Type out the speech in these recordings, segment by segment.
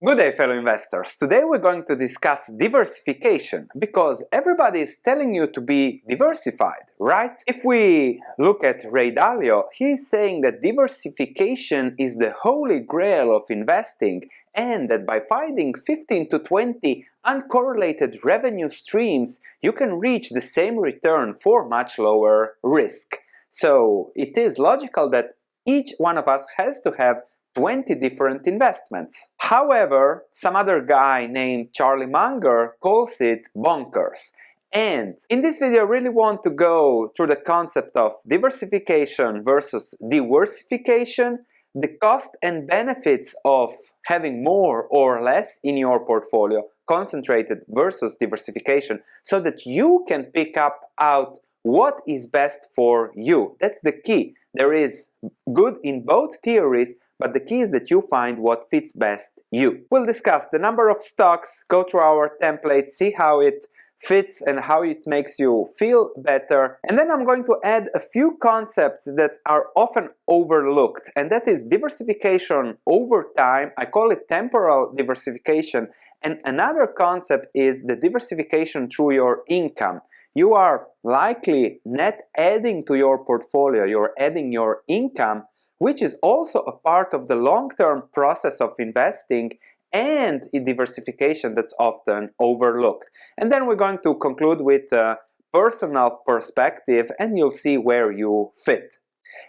Good day, fellow investors. Today we're going to discuss diversification because everybody is telling you to be diversified, right? If we look at Ray Dalio, he's saying that diversification is the holy grail of investing and that by finding 15 to 20 uncorrelated revenue streams, you can reach the same return for much lower risk. So it is logical that each one of us has to have 20 different investments. However, some other guy named Charlie Munger calls it bonkers. And in this video I really want to go through the concept of diversification versus diversification, the cost and benefits of having more or less in your portfolio, concentrated versus diversification, so that you can pick out what is best for you. That's the key. There is good in both theories, but the key is that you find what fits best you. We'll discuss the number of stocks, go through our template, see how it fits and how it makes you feel better. And then I'm going to add a few concepts that are often overlooked, and that is diversification over time. I call it temporal diversification. And another concept is the diversification through your income. You are likely net adding to your portfolio, you're adding your income, which is also a part of the long-term process of investing and in diversification that's often overlooked. And then we're going to conclude with a personal perspective and you'll see where you fit.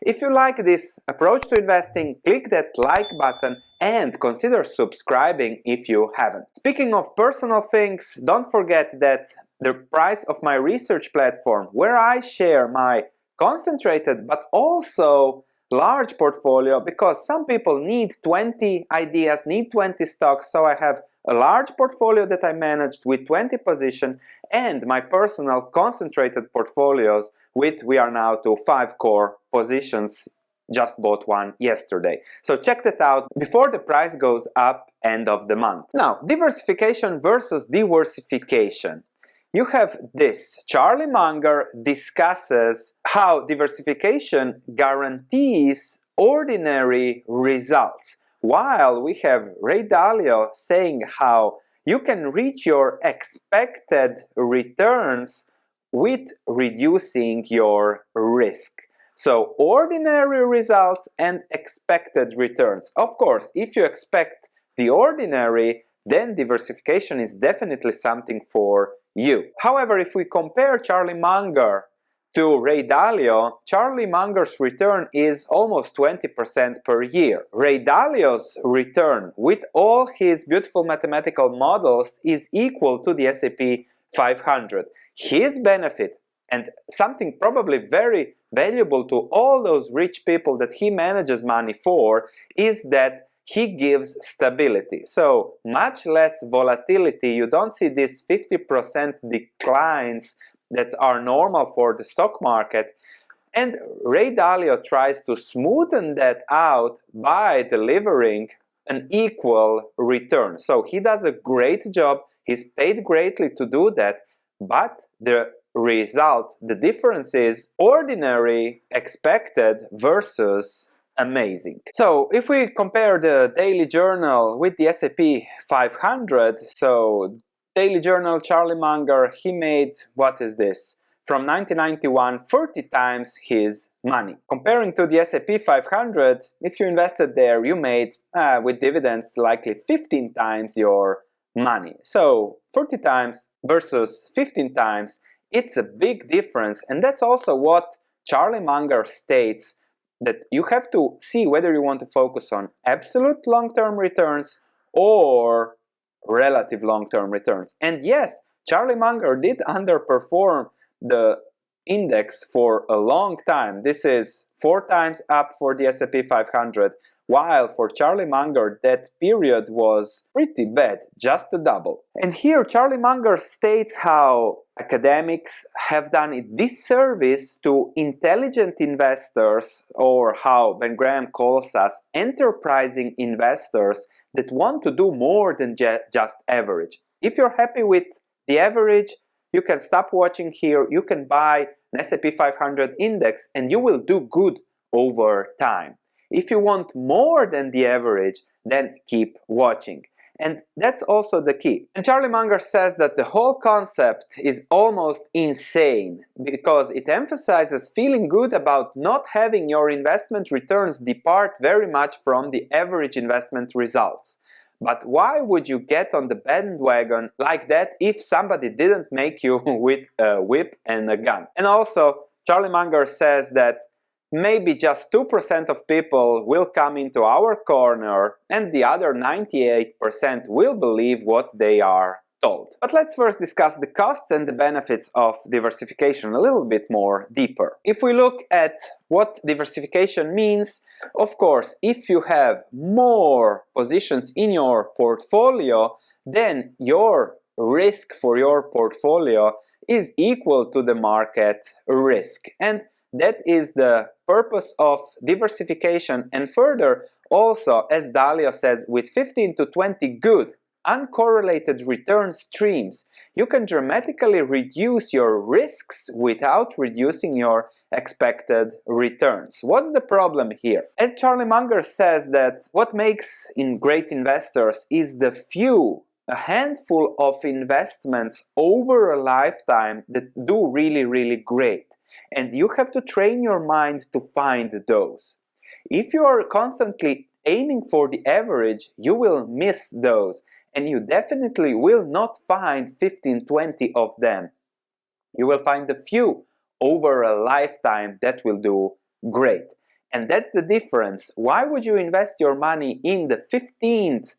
If you like this approach to investing, click that like button and consider subscribing if you haven't. Speaking of personal things, don't forget that the price of my research platform, where I share my concentrated but also large portfolio, because some people need 20 ideas, need 20 stocks, so I have a large portfolio that I managed with 20 positions and my personal concentrated portfolios with, we are now to 5 core positions, just bought one yesterday. So check that out before the price goes up end of the month. Now, diversification versus diversification. You have this. Charlie Munger discusses how diversification guarantees ordinary results, while we have Ray Dalio saying how you can reach your expected returns with reducing your risk. So ordinary results and expected returns. Of course, if you expect the ordinary, then diversification is definitely something for you. However, if we compare Charlie Munger to Ray Dalio, Charlie Munger's return is almost 20% per year. Ray Dalio's return, with all his beautiful mathematical models, is equal to the S&P 500. His benefit, and something probably very valuable to all those rich people that he manages money for, is that he gives stability. So much less volatility. You don't see these 50% declines that are normal for the stock market. And Ray Dalio tries to smoothen that out by delivering an equal return. So he does a great job. He's paid greatly to do that. But the result, the difference is ordinary expected versus amazing. So if we compare the daily journal with the S&P 500, so daily journal Charlie Munger, he made, what is this? From 1991, 30 times his money. Comparing to the S&P 500, if you invested there, you made, with dividends, likely 15 times your money. So 30 times versus 15 times, it's a big difference. And that's also what Charlie Munger states, that you have to see whether you want to focus on absolute long-term returns or relative long-term returns. And yes, Charlie Munger did underperform the index for a long time. This is 4 times up for the S&P 500, while for Charlie Munger that period was pretty bad, just a double. And here Charlie Munger states how academics have done a disservice to intelligent investors, or how Ben Graham calls us enterprising investors, that want to do more than just average. If you're happy with the average, you can stop watching here, you can buy an S&P 500 index and you will do good over time. If you want more than the average, then keep watching. And that's also the key. And Charlie Munger says that the whole concept is almost insane because it emphasizes feeling good about not having your investment returns depart very much from the average investment results. But why would you get on the bandwagon like that if somebody didn't make you with a whip and a gun? And also, Charlie Munger says that maybe just 2% of people will come into our corner and the other 98% will believe what they are told. But let's first discuss the costs and the benefits of diversification a little bit more deeper. If we look at what diversification means, of course, if you have more positions in your portfolio, then your risk for your portfolio is equal to the market risk. And that is the purpose of diversification. And further, also, as Dalio says, with 15 to 20 good uncorrelated return streams, you can dramatically reduce your risks without reducing your expected returns. What's the problem here? As Charlie Munger says, that what makes great investors is a handful of investments over a lifetime that do really great. And you have to train your mind to find those. If you are constantly aiming for the average, you will miss those. And you definitely will not find 15-20 of them. You will find a few over a lifetime that will do great. And that's the difference. Why would you invest your money in the 15th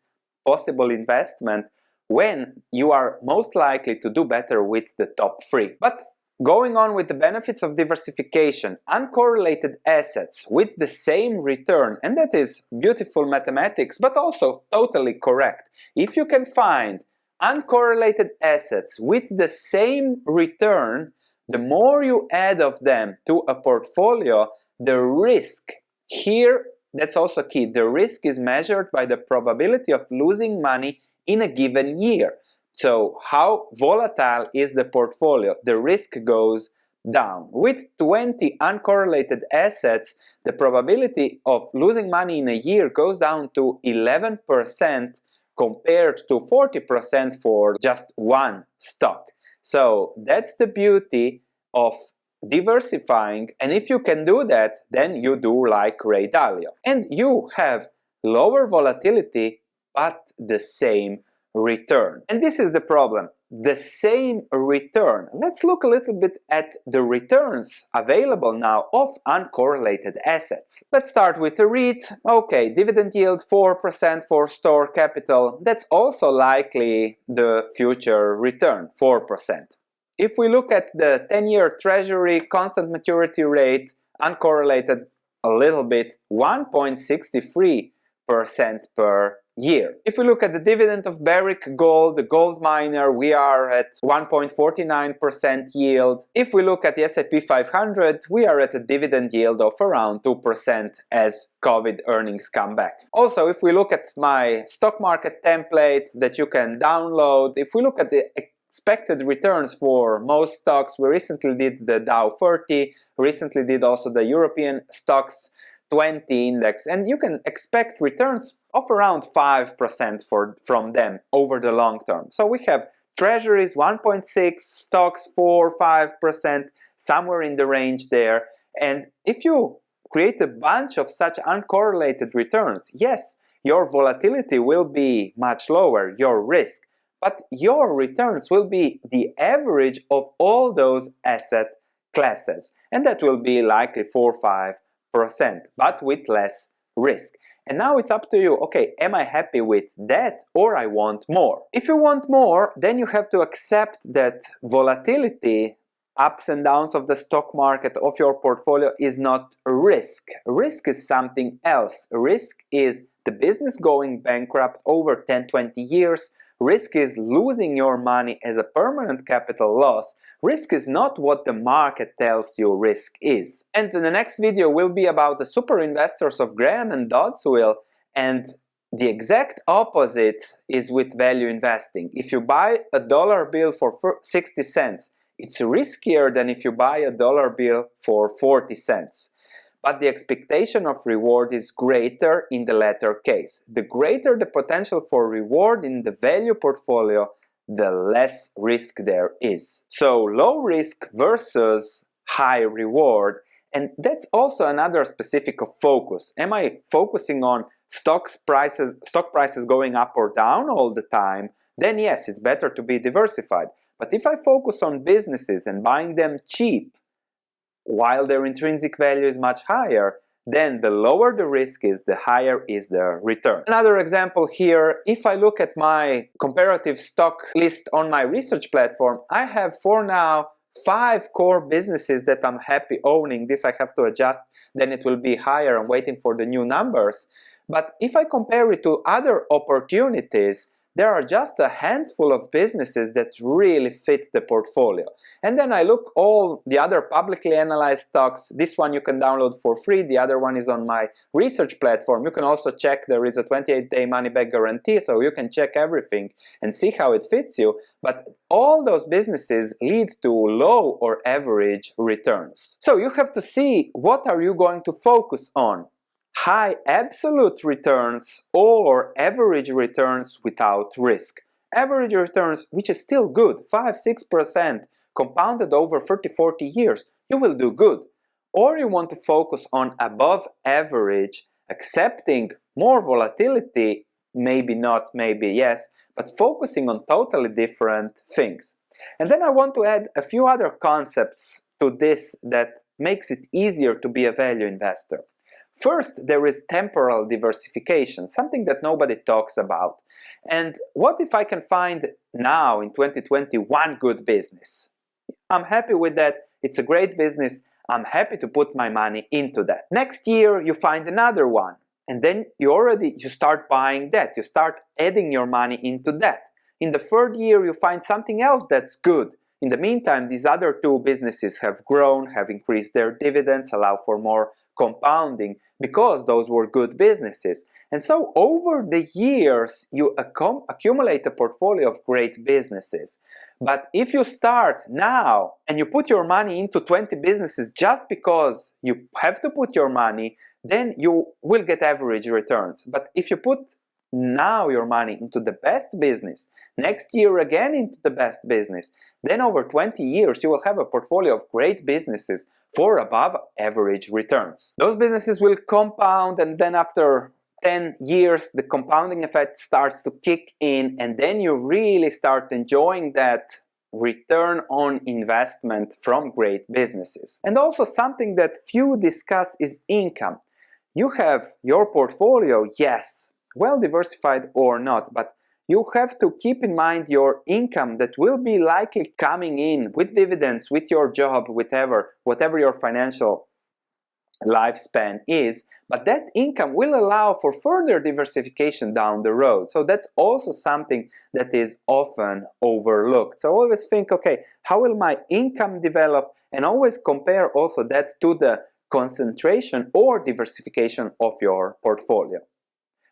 possible investment when you are most likely to do better with the top 3? But going on with the benefits of diversification, uncorrelated assets with the same return, and that is beautiful mathematics, but also totally correct. If you can find uncorrelated assets with the same return, the more you add of them to a portfolio, the risk here, that's also key, the risk is measured by the probability of losing money in a given year. So how volatile is the portfolio? The risk goes down. With 20 uncorrelated assets, the probability of losing money in a year goes down to 11% compared to 40% for just one stock. So that's the beauty of diversifying, and if you can do that, then you do like Ray Dalio. And you have lower volatility but the same return. And this is the problem, the same return. Let's look a little bit at the returns available now of uncorrelated assets. Let's start with the REIT. Okay, dividend yield 4% for store capital. That's also likely the future return, 4%. If we look at the 10-year treasury constant maturity rate, uncorrelated a little bit, 1.63% per year. If we look at the dividend of Barrick Gold, the gold miner, we are at 1.49% yield. If we look at the S&P 500, we are at a dividend yield of around 2% as COVID earnings come back. Also, if we look at my stock market template that you can download, if we look at the expected returns for most stocks, we recently did the Dow 30, recently did also the European stocks 20 index, and you can expect returns of around 5% from them over the long term. So we have treasuries 1.6, stocks 4-5%, somewhere in the range there. And if you create a bunch of such uncorrelated returns, yes, your volatility will be much lower, your risk, but your returns will be the average of all those asset classes, and that will be likely 4-5%, but with less risk. And now it's up to you. Okay, am I happy with that or I want more? If you want more, then you have to accept that volatility, ups and downs of the stock market of your portfolio is not risk. Risk is something else. Risk is the business going bankrupt over 10-20 years. Risk is losing your money as a permanent capital loss. Risk is not what the market tells you risk is. And the next video will be about the super investors of Graham and Dodd's will, and the exact opposite is with value investing. If you buy a dollar bill for 60 cents, it's riskier than if you buy a dollar bill for 40 cents. but the expectation of reward is greater in the latter case. The greater the potential for reward in the value portfolio, the less risk there is. So low risk versus high reward, and that's also another specific of focus. Am I focusing on stock prices going up or down all the time? Then yes, it's better to be diversified. But if I focus on businesses and buying them cheap while their intrinsic value is much higher, then the lower the risk is, the higher is the return. Another example here, if I look at my comparative stock list on my research platform, I have for now 5 core businesses that I'm happy owning. This I have to adjust, then it will be higher. I'm waiting for the new numbers. But if I compare it to other opportunities, there are just a handful of businesses that really fit the portfolio. And then I look all the other publicly analyzed stocks. This one you can download for free. The other one is on my research platform. You can also check, there is a 28-day money-back guarantee, so you can check everything and see how it fits you. But all those businesses lead to low or average returns. So you have to see, what are you going to focus on? High absolute returns or average returns without risk. Average returns, which is still good, 5-6% compounded over 30-40 years, you will do good. Or you want to focus on above average, accepting more volatility, maybe not, maybe yes, but focusing on totally different things. And then I want to add a few other concepts to this that makes it easier to be a value investor. First, there is temporal diversification, something that nobody talks about. And what if I can find now in 2020 one good business? I'm happy with that. It's a great business. I'm happy to put my money into that. Next year, you find another one. And then you start buying that. You start adding your money into that. In the third year, you find something else that's good. In the meantime, these other 2 businesses have grown, have increased their dividends, allow for more compounding because those were good businesses. And so over the years, you accumulate a portfolio of great businesses. But if you start now and you put your money into 20 businesses just because you have to put your money, then you will get average returns. But if you put now your money into the best business, next year again into the best business, then over 20 years you will have a portfolio of great businesses for above average returns. Those businesses will compound, and then after 10 years the compounding effect starts to kick in, and then you really start enjoying that return on investment from great businesses. And also something that few discuss is income. You have your portfolio, yes, well diversified or not, but you have to keep in mind your income that will be likely coming in with dividends, with your job, whatever your financial lifespan is, but that income will allow for further diversification down the road. So that's also something that is often overlooked. So always think, okay, how will my income develop? And always compare also that to the concentration or diversification of your portfolio.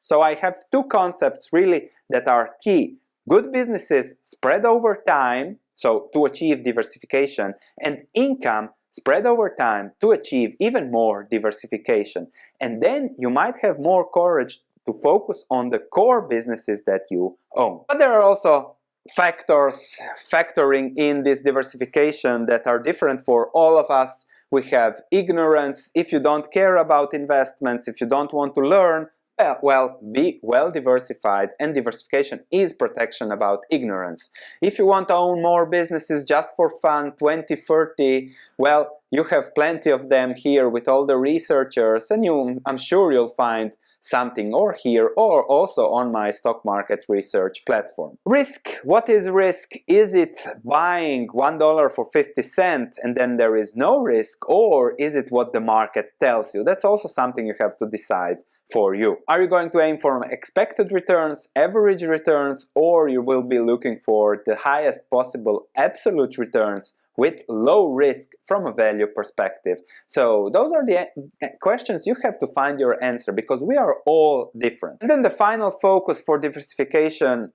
So I have 2 concepts really that are key. Good businesses spread over time, so to achieve diversification, and income spread over time to achieve even more diversification. And then you might have more courage to focus on the core businesses that you own. But there are also factors factoring in this diversification that are different for all of us. We have ignorance. If you don't care about investments, if you don't want to learn, well, be well diversified, and diversification is protection about ignorance. If you want to own more businesses just for fun, 20, 30, well, you have plenty of them here with all the researchers, and I'm sure you'll find something or here or also on my stock market research platform. Risk. What is risk? Is it buying $1 for 50 cents and then there is no risk, or is it what the market tells you? That's also something you have to decide for you. Are you going to aim for expected returns, average returns, or you will be looking for the highest possible absolute returns with low risk from a value perspective? So those are the questions you have to find your answer, because we are all different. And then the final focus for diversification: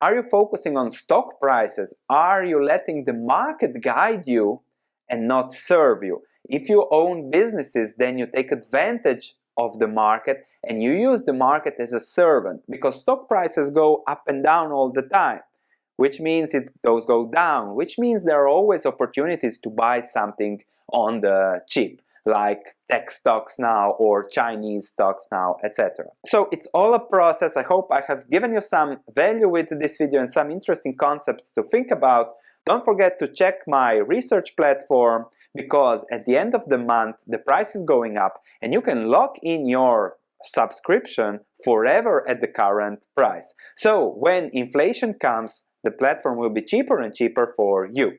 are you focusing on stock prices? Are you letting the market guide you and not serve you? If you own businesses, then you take advantage of the market and you use the market as a servant, because stock prices go up and down all the time, which means those go down, which means there are always opportunities to buy something on the cheap, like tech stocks now or Chinese stocks now, etc. So it's all a process. I hope I have given you some value with this video and some interesting concepts to think about. Don't forget to check my research platform, because at the end of the month the price is going up and you can lock in your subscription forever at the current price. So when inflation comes, the platform will be cheaper and cheaper for you.